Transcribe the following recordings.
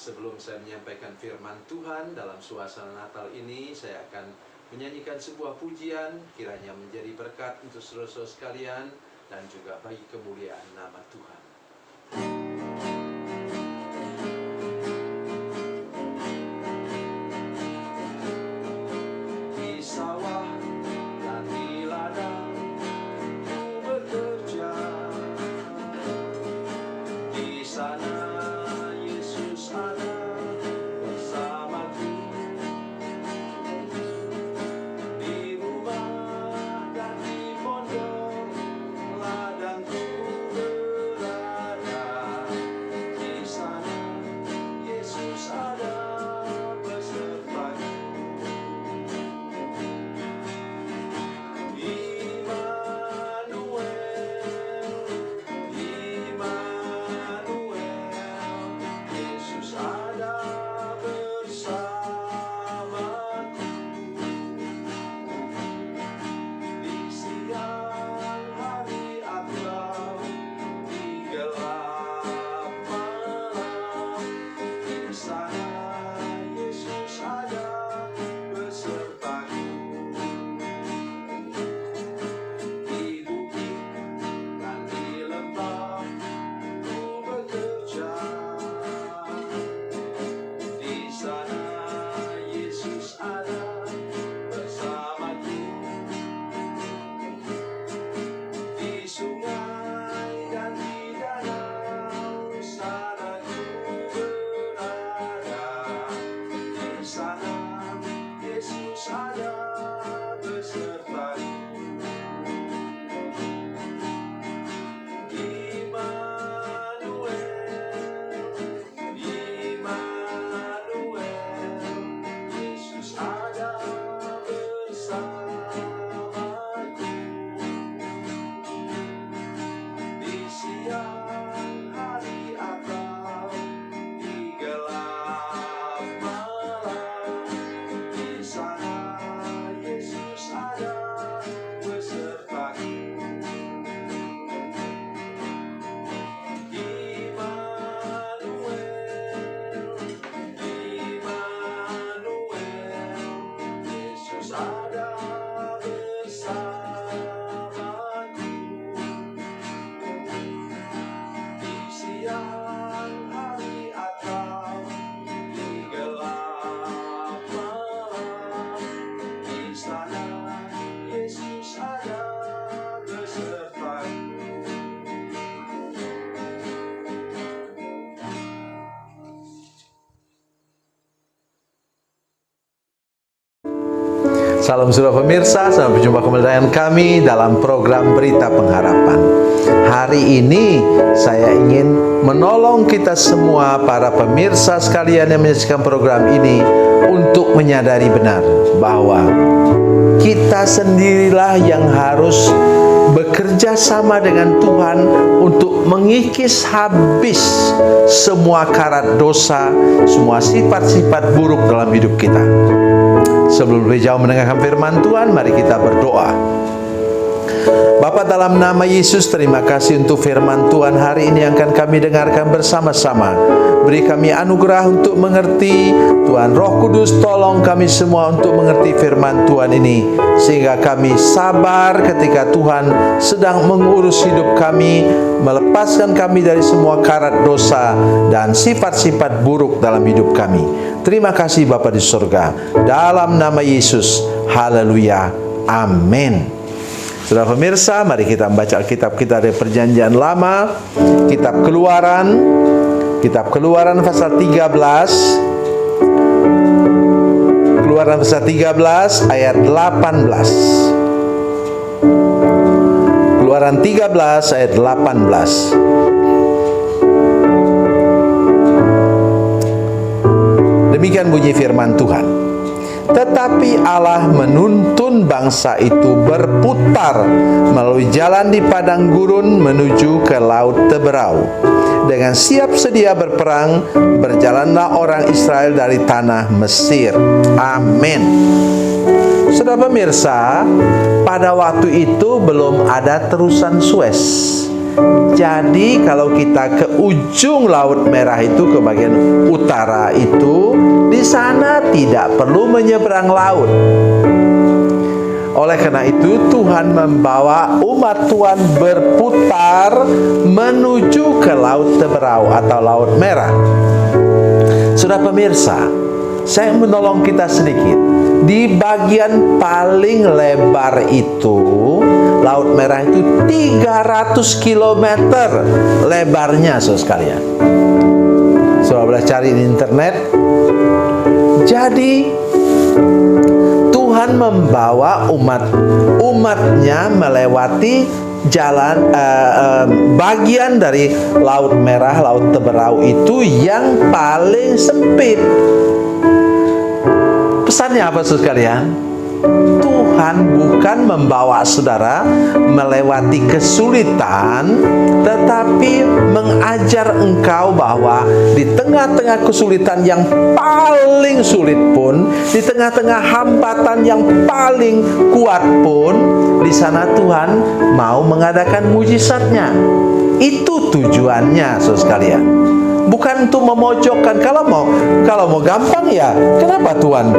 Sebelum saya menyampaikan firman Tuhan dalam suasana Natal ini, saya akan menyanyikan sebuah pujian, kiranya menjadi berkat untuk saudara-saudara sekalian dan juga bagi kemuliaan nama Tuhan. Di sawah dan di ladang ku bekerja, di sana Yesus ada bersamaku. Di rumah dan di pondok ladangku berada, di sana Yesus ada besertaku. Yesus ada bersamaku. Di siang hari atau di gelap malam, di sana Yesus ada besertaku. Di bukit dan di lembah ku bekerja, di sana Yesus ada bersamaku. Di sungai dan di danau sana ku berada, di sana Yesus ada besertaku. Yesus ada bersamaku. Di siang hari atau di gelap malam, di sana Yesus ada besertaku. Yesus ada bersamaku. Di siang hari atau di gelap malam, di sana Yesus ada besertaku. Salam saudara pemirsa, sampai berjumpa kembali dengan kami dalam program Berita Pengharapan. Hari ini saya ingin menolong kita semua para pemirsa sekalian yang menyaksikan program ini untuk menyadari benar bahwa kita sendirilah yang harus bekerja sama dengan Tuhan untuk mengikis habis semua karat dosa, semua sifat-sifat buruk dalam hidup kita. Sebelum lebih jauh mendengarkan firman Tuhan, mari kita berdoa. Bapa, dalam nama Yesus, terima kasih untuk firman Tuhan hari ini yang akan kami dengarkan bersama-sama. Beri kami anugerah untuk mengerti. Tuhan Roh Kudus, tolong kami semua untuk mengerti firman Tuhan ini, sehingga kami sabar ketika Tuhan sedang mengurus hidup kami, melepaskan kami dari semua karat dosa dan sifat-sifat buruk dalam hidup kami. Terima kasih Bapa di surga. Dalam nama Yesus, haleluya, amin. Saudara pemirsa, mari kita membaca Alkitab kita dari Perjanjian Lama, Kitab Keluaran pasal 13. Keluaran pasal 13 ayat 18. Keluaran 13 ayat 18. Demikian bunyi firman Tuhan. Tetapi Allah menuntun bangsa itu berputar melalui jalan di padang gurun menuju ke laut Teberau. Dengan siap sedia berperang, berjalanlah orang Israel dari tanah Mesir. Amin. Saudara pemirsa, pada waktu itu belum ada terusan Suez. Jadi kalau kita ke ujung Laut Merah itu, ke bagian utara itu, di sana tidak perlu menyeberang laut. Oleh karena itu Tuhan membawa umat Tuhan berputar menuju ke Laut Teberau atau Laut Merah. Saudara pemirsa, saya menolong kita sedikit. Di bagian paling lebar itu, Laut Merah itu 300 km lebarnya, saudara sekalian. Saudara boleh cari di internet. Jadi Tuhan membawa umatnya melewati jalan bagian dari Laut Merah, Laut Teberau itu yang paling sempit. Pesannya apa saudara sekalian? Tuhan bukan membawa saudara melewati kesulitan, tetapi mengajar engkau bahwa di tengah-tengah kesulitan yang paling sulit pun, di tengah-tengah hambatan yang paling kuat pun, di sana Tuhan mau mengadakan mujizatnya. Itu tujuannya saudara sekalian. Bukan untuk memojokkan. Kalau mau gampang ya, kenapa Tuhan?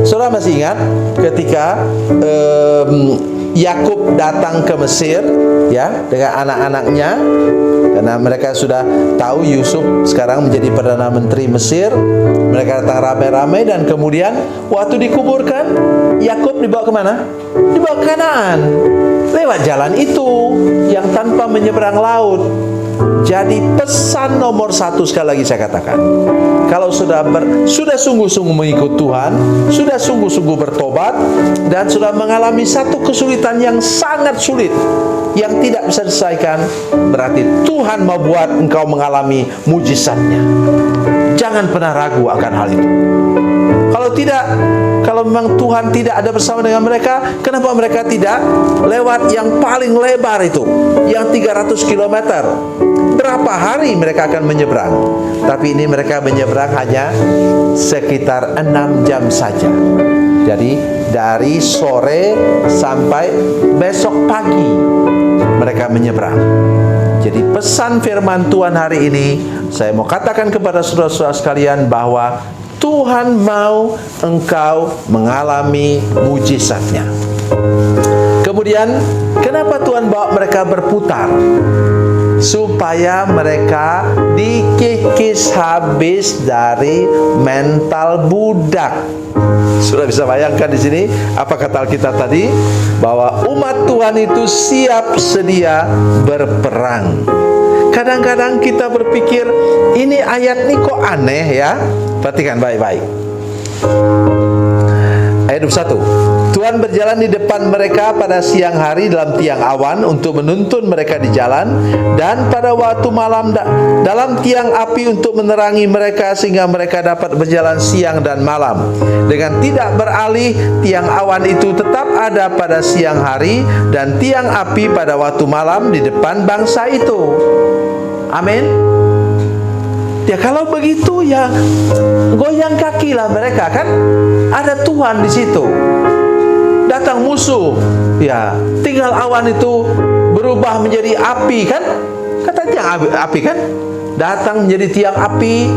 Saudara masih ingat ketika Yakub datang ke Mesir ya dengan anak-anaknya, karena mereka sudah tahu Yusuf sekarang menjadi Perdana Menteri Mesir. Mereka datang ramai-ramai dan kemudian waktu dikuburkan, Yakub dibawa kemana? Dibawa ke Kanaan. Lewat jalan itu yang tanpa menyeberang laut. Jadi pesan nomor satu, sekali lagi saya katakan, kalau sudah sungguh-sungguh mengikut Tuhan, sudah sungguh-sungguh bertobat, dan sudah mengalami satu kesulitan yang sangat sulit, yang tidak bisa diselesaikan, berarti Tuhan mau buat engkau mengalami mujizatnya. Jangan pernah ragu akan hal itu. Kalau tidak, kalau memang Tuhan tidak ada bersama dengan mereka, kenapa mereka tidak lewat yang paling lebar itu, yang 300 km? Berapa hari mereka akan menyeberang? Tapi ini mereka menyeberang hanya sekitar 6 jam saja. Jadi dari sore sampai besok pagi mereka menyeberang. Jadi pesan firman Tuhan hari ini, saya mau katakan kepada saudara-saudara sekalian bahwa Tuhan mau engkau mengalami mujizatnya. Kemudian, kenapa Tuhan bawa mereka berputar? Supaya mereka dikikis habis dari mental budak. Sudah bisa bayangkan di sini apa kata Alkitab tadi, bahwa umat Tuhan itu siap sedia berperang. Kadang-kadang kita berpikir ini ayat ini kok aneh ya. Perhatikan baik-baik. Ayat 21. Tuhan berjalan di depan mereka pada siang hari dalam tiang awan untuk menuntun mereka di jalan, dan pada waktu malam dalam tiang api untuk menerangi mereka sehingga mereka dapat berjalan siang dan malam. Dengan tidak beralih, tiang awan itu tetap ada pada siang hari dan tiang api pada waktu malam di depan bangsa itu. Amin. Ya kalau begitu ya goyang kaki lah mereka, kan ada Tuhan di situ. Datang musuh, ya tinggal awan itu berubah menjadi api, kan? Kata tiang api kan? Datang menjadi tiang api,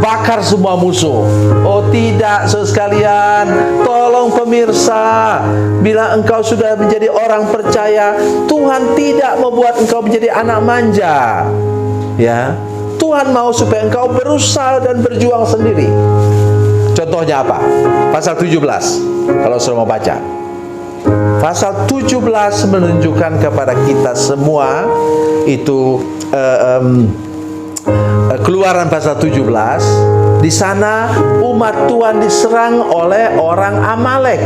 bakar semua musuh. Oh tidak, saudara sekalian, tolong pemirsa, bila engkau sudah menjadi orang percaya, Tuhan tidak membuat engkau menjadi anak manja. Ya, Tuhan mau supaya engkau berusaha dan berjuang sendiri. Contohnya apa? Pasal 17, kalau sudah mau baca. Pasal 17 menunjukkan kepada kita semua itu Keluaran pasal 17. Di sana umat Tuhan diserang oleh orang Amalek.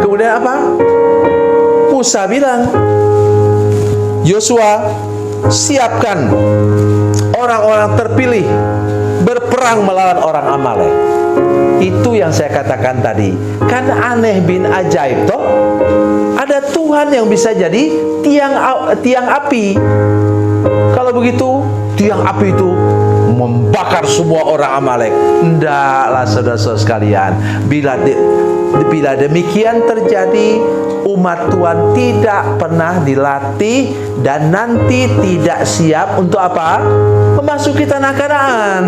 Kemudian apa? Musa bilang, Yosua, siapkan orang-orang terpilih berperang melawan orang Amalek. Itu yang saya katakan tadi. Kan aneh bin ajaib toh. Ada Tuhan yang bisa jadi tiang api. Kalau begitu, tiang api itu membakar semua orang Amalek. Ndaklah saudara-saudara sekalian. Bila demikian terjadi, umat Tuhan tidak pernah dilatih dan nanti tidak siap untuk apa? Memasuki tanah Kanaan.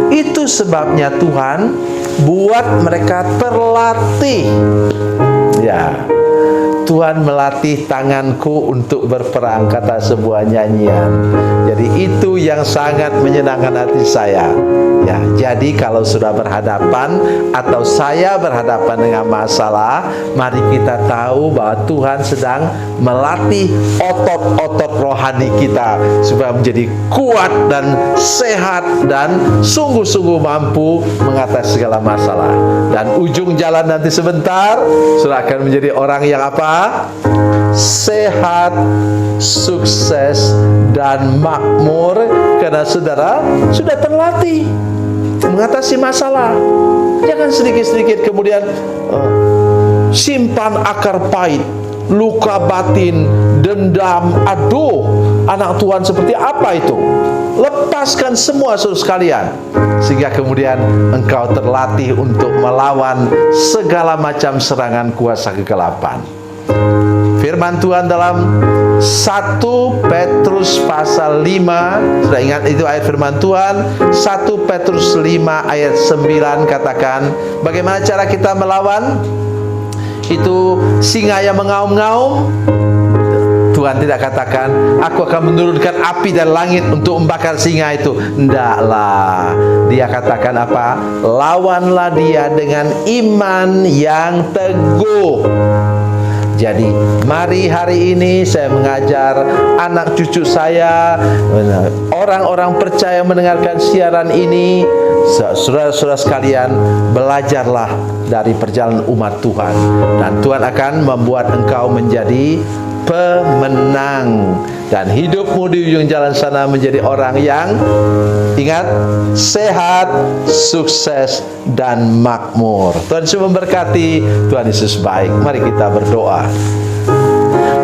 Itu sebabnya Tuhan buat mereka terlatih. Ya, Tuhan melatih tanganku untuk berperang, kata sebuah nyanyian. Jadi itu yang sangat menyenangkan hati saya. Ya, jadi kalau sudah berhadapan atau saya berhadapan dengan masalah, mari kita tahu bahwa Tuhan sedang melatih otot-otot rohani kita supaya menjadi kuat dan sehat dan sungguh-sungguh mampu mengatasi segala masalah. Dan ujung jalan nanti sebentar sudah akan menjadi orang yang apa? Sehat, sukses, dan makmur, karena saudara sudah terlatih mengatasi masalah. Jangan sedikit-sedikit kemudian simpan akar pahit, luka batin, dendam. Aduh, anak Tuhan seperti apa itu? Lepaskan semua saudara sekalian, sehingga kemudian engkau terlatih untuk melawan segala macam serangan kuasa kegelapan. Firman Tuhan dalam 1 Petrus pasal 5, sudah ingat itu ayat firman Tuhan, 1 Petrus 5 ayat 9 katakan, bagaimana cara kita melawan itu singa yang mengaum-ngaum? Tuhan tidak katakan, aku akan menurunkan api dari langit untuk membakar singa itu. Ndaklah. Dia katakan apa? Lawanlah dia dengan iman yang teguh. Jadi mari hari ini saya mengajar anak cucu saya, orang-orang percaya mendengarkan siaran ini, saudara-saudara sekalian, belajarlah dari perjalanan umat Tuhan, dan Tuhan akan membuat engkau menjadi pemenang, dan hidupmu di ujung jalan sana menjadi orang yang, ingat, sehat, sukses, dan makmur. Tuhan Yesus memberkati. Tuhan Yesus baik. Mari kita berdoa.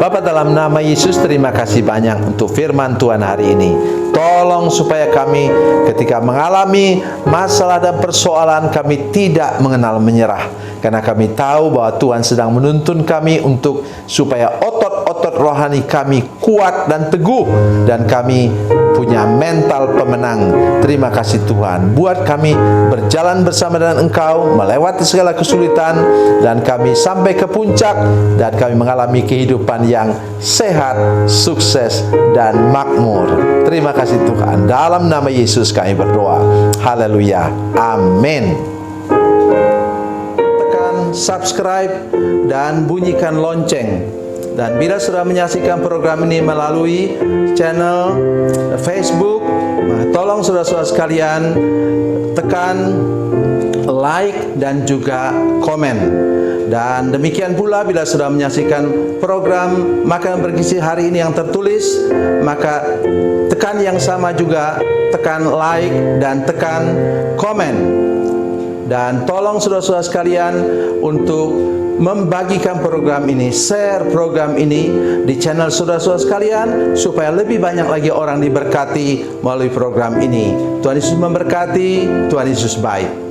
Bapa, dalam nama Yesus, terima kasih banyak untuk firman Tuhan hari ini. Tolong supaya kami ketika mengalami masalah dan persoalan, kami tidak mengenal menyerah, karena kami tahu bahwa Tuhan sedang menuntun kami untuk supaya otot-otot rohani kami kuat dan teguh, dan kami punya mental pemenang. Terima kasih Tuhan, buat kami berjalan bersama dengan Engkau, melewati segala kesulitan, dan kami sampai ke puncak, dan kami mengalami kehidupan yang sehat, sukses, dan makmur. Terima kasih Tuhan, dalam nama Yesus kami berdoa. Haleluya, amin. Tekan subscribe dan bunyikan lonceng. Dan bila sudah menyaksikan program ini melalui channel Facebook, tolong saudara-saudara sekalian tekan like dan juga komen. Dan demikian pula bila sudah menyaksikan program Makanan Bergizi hari ini yang tertulis, maka tekan yang sama juga, tekan like dan tekan komen. Dan tolong saudara-saudara sekalian untuk membagikan program ini, share program ini di channel saudara-saudara sekalian, supaya lebih banyak lagi orang diberkati melalui program ini. Tuhan Yesus memberkati. Tuhan Yesus baik.